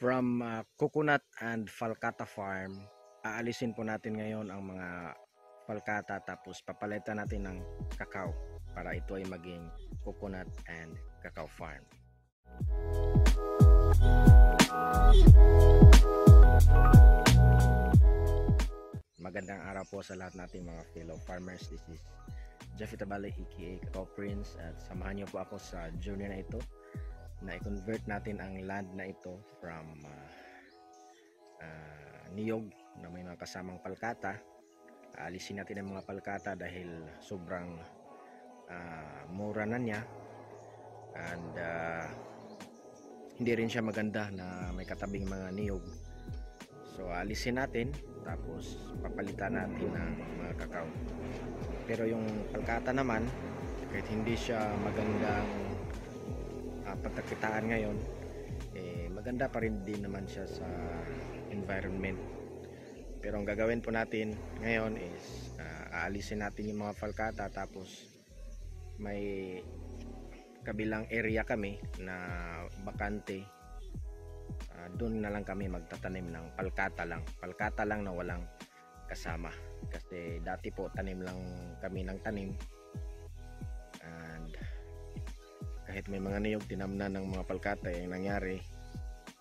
From Coconut and Falcata Farm, aalisin po natin ngayon ang mga falcata tapos papalitan natin ng cacao para ito ay maging Coconut and Cacao Farm. Magandang araw po sa lahat nating mga fellow farmers. This is Jeffy Tabale aka Cacao Prince at samahan niyo po ako sa journey na ito na i-convert natin ang land na ito from niyog na may mga kasamang palkata. Aalisin natin ang mga palkata dahil sobrang mura na niya and hindi rin siya maganda na may katabing mga niyog. So aalisin natin tapos papalitan natin ng mga kakao. Pero yung palkata naman, kahit hindi siya magandang pagkakitaan ngayon, maganda pa rin din naman siya sa environment. Pero ang gagawin po natin ngayon is aalisin natin yung mga falcata tapos may kabilang area kami na bakante. Doon na lang kami magtatanim ng palkata lang na walang kasama, kasi dati po tanim lang kami ng tanim and kahit may mga niyog tinamnan ng mga palkata, yung nangyari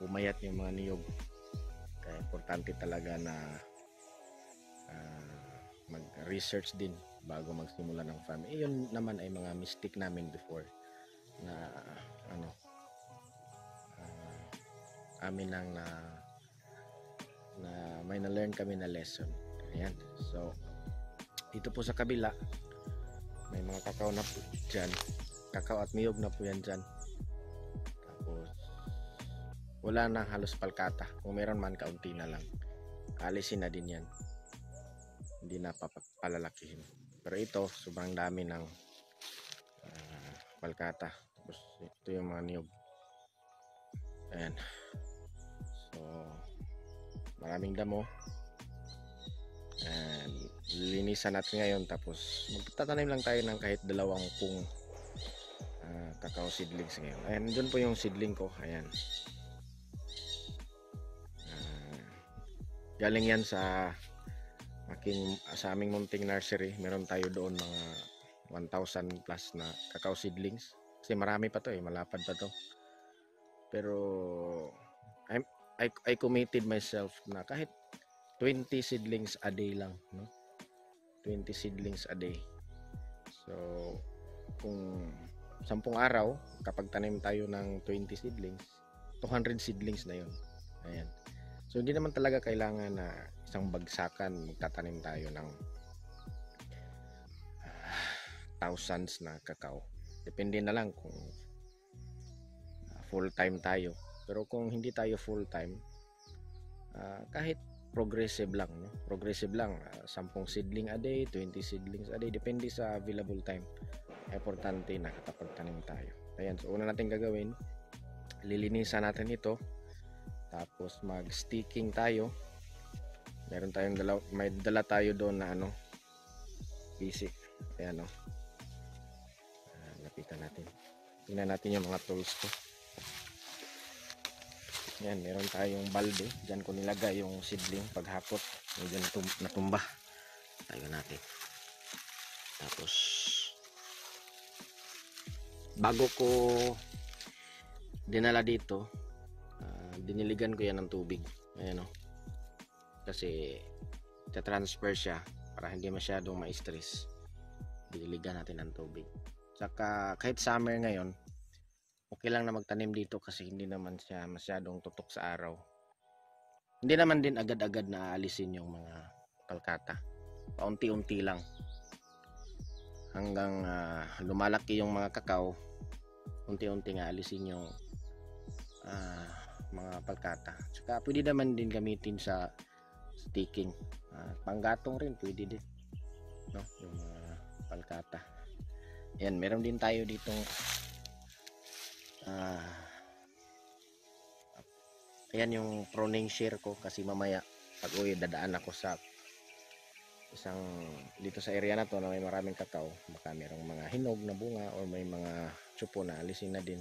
pumayat yung mga niyog. Kaya importante talaga na mag-research din bago magsimula ng farm. Yun naman ay mga mistake namin before na amin nang na may na-learn kami na lesson. Ayan. So dito po sa kabila may mga kakao na po dyan, kakao at niyog na po yan dyan. Tapos wala na halos palkata, kung meron man kaunti na lang, alisin na din yan, hindi na papalalakihin. Pero ito sobrang dami ng palkata. Tapos ito yung mga niyog. Ayan. So maraming damo and linisan natin ngayon, tapos magtatanim lang tayo ng kahit 20 cacao seedlings ngayon. Ayan, dun po yung seedling ko. Ayan, galing yan sa aming munting nursery. Meron tayo doon mga 1,000 plus na cacao seedlings, kasi marami pa to, malapad pa to. Pero I committed myself na kahit 20 seedlings a day lang, no? 20 seedlings a day. So kung 10 araw, kapag tanim tayo ng 20 seedlings, 200 seedlings na yun. Ayan. So hindi naman talaga kailangan na isang bagsakan magtatanim tayo ng thousands na kakao. Depende na lang kung full time tayo. Pero kung hindi tayo full time, kahit progressive lang, no? Progressive lang, 10 seedling a day, 20 seedlings a day, depende sa available time. Importante na nakapagtanim tayo. Ayan, so una natin gagawin, lilinisan natin ito, tapos mag-sticking tayo. Meron tayong may dala tayo doon na PC. Ayan, no? Lapitan natin. Tingnan natin yung mga tools ko. Yan, meron tayong balde. Diyan ko nilagay yung seedling paghapot. Medyo natumba. Tayo natin. Tapos bago ko dinala dito, diniligan ko yan ng tubig. Ayan, kasi transfer siya para hindi masyadong ma-stress. Diniligan natin ng tubig. Saka kahit summer ngayon, okay lang na magtanim dito kasi hindi naman siya masyadong tutok sa araw. Hindi naman din agad-agad na aalisin yung mga palkata. Paunti-unti lang. Hanggang lumalaki yung mga kakao, unti-unti nga alisin yung mga palkata. Saka pwede naman din gamitin sa sticking. Panggatong rin pwede din, no? Yung mga palkata. Yan, meron din tayo ditong ayan yung pruning shear ko, kasi mamaya pag uwi dadaan ako sa isang dito sa area na to na may maraming kakao, baka merong mga hinog na bunga or may mga tsupo na alisin na din.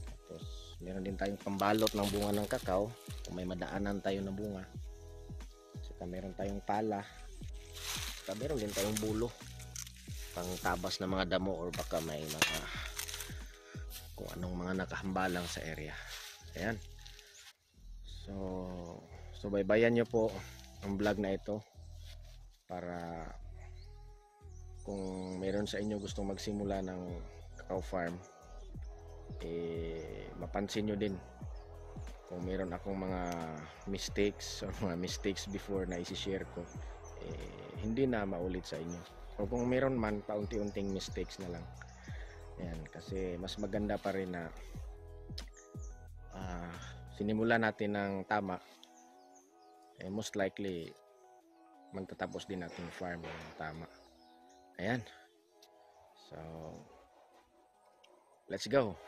Tapos meron din tayong pambalot ng bunga ng kakao kung may madaanan tayo na bunga. Saka meron tayong pala. Saka meron din tayong bulo pang tabas ng mga damo or baka may mga kung anong mga nakahambalang sa area. Ayan. So baybayan nyo po ang vlog na ito para kung meron sa inyo gustong magsimula ng cacao farm, mapansin nyo din kung meron akong mga mistakes or mga mistakes before na isi-share ko, hindi na maulit sa inyo. O kung meron man, paunti-unting mistakes na lang. Ayan, kasi mas maganda pa rin na sinimula natin ng tama, most likely magtatapos din natin farm ng tama. Ayan. So let's go.